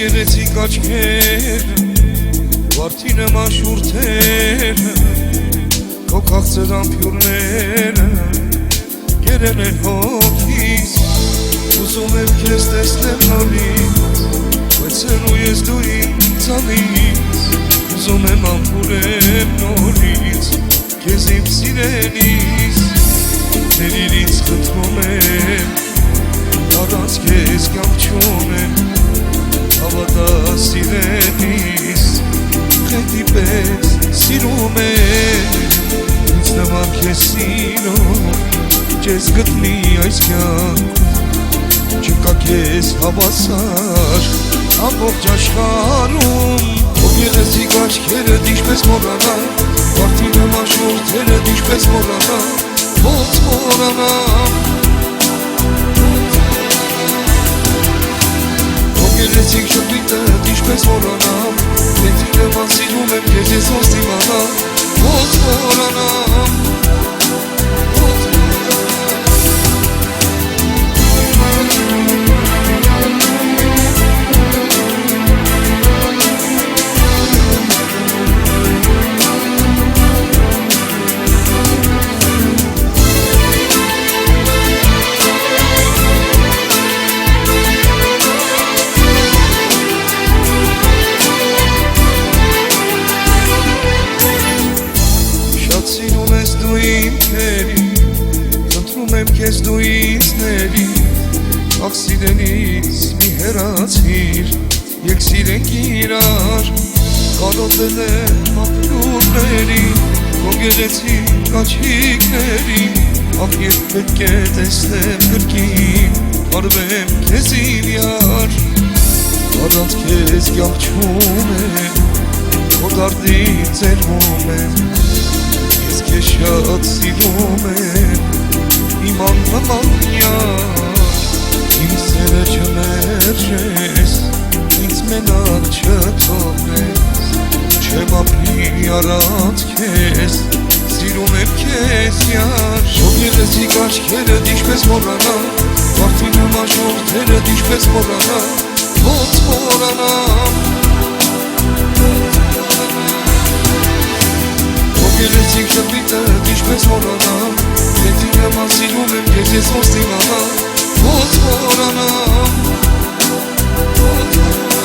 գեղեցիկ աչքերը, վարդի նման շուրթերը, քո քաղցր ամփյուրները կերել են հոգիս, ուզում եմ քեզ տեսնել նորից, բայց հեռու ես դու ինձանից, ուզում եմ ամփուրեմ նորից, քեզ իմ սիրելիս, ներիր ինձ խնդրում եմ, առանց քեզ կյանք չունեմ, հավատա սիրելիս, խենթի պես սիրում եմ, ինձ նման քեզ սիրող, չես գտնի այս կյանքում, չկա քեզ հավասար, ամբողջ աշխարհում, քո գեղեցիկ աչքերդ ինչպես մոռանամ, վարդի նման շուրթերդ ինչպես մոռանամ, ոնց մոռանամ, քո գեղեցիկ շփիթդ ինչպես մոռանամ, քեզ նման սիրում եմ քեզ ես ոնց դիմանամ, ոնց մոռանամ, Քեզ դու ինձ ների, ախ սիրելիս մի հեռացիր, եկ սիրենք իրար, կարոտել եմ ապրուրների, քո գեղեցիկ աչքերի, ախ երբ պետք է տեսնեմ կրկին, արվեմ քեզ իմ յար, առանց քեզ կյանք չունեմ, քո դարդից ձերվում եմ, ես քեզ շատ սիրում եմ, իմ աննման իմ սերը չմերժես, ինձ մենակ չթողնես, չեմ ապրի առանց քեզ, սիրում եմ քեզ յար, քո գեղեցիկ աչքերդ ինչպես մոռանամ, վարդի նման շուրթերդ ինչպես մոռանամ, ոնց մոռանամ, քո գեղեցիկ շփիթդ ինչպես մոռանամ, քեզ նման սիրում եմ քեզ ես ոնց դիմանամ, ոնց մոռանամ, ոնց մոռանամ,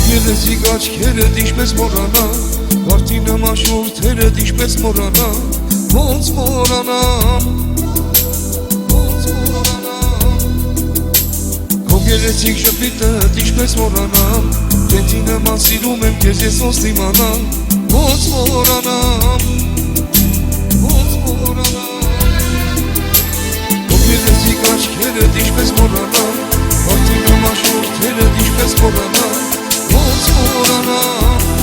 գեղեցիկ աչքերդ ինչպես մոռանամ, վարդի նման շուրթերդ ինչպես մոռանամ, ոնց մոռանամ, ոնց մոռանամ, քո գեղեցիկ շփիթդ ինչպես մոռանամ, քեզի նման սիրում եմ քեզ ես ոնց դիմանամ, ոնց մոռանամ, ոնց մոռանամ, քո գեղեցիկ աչքերդ ինչպես մոռանամ, վարդի նման շուրթերդ ինչպես մոռանամ, ոնց մոռանամ,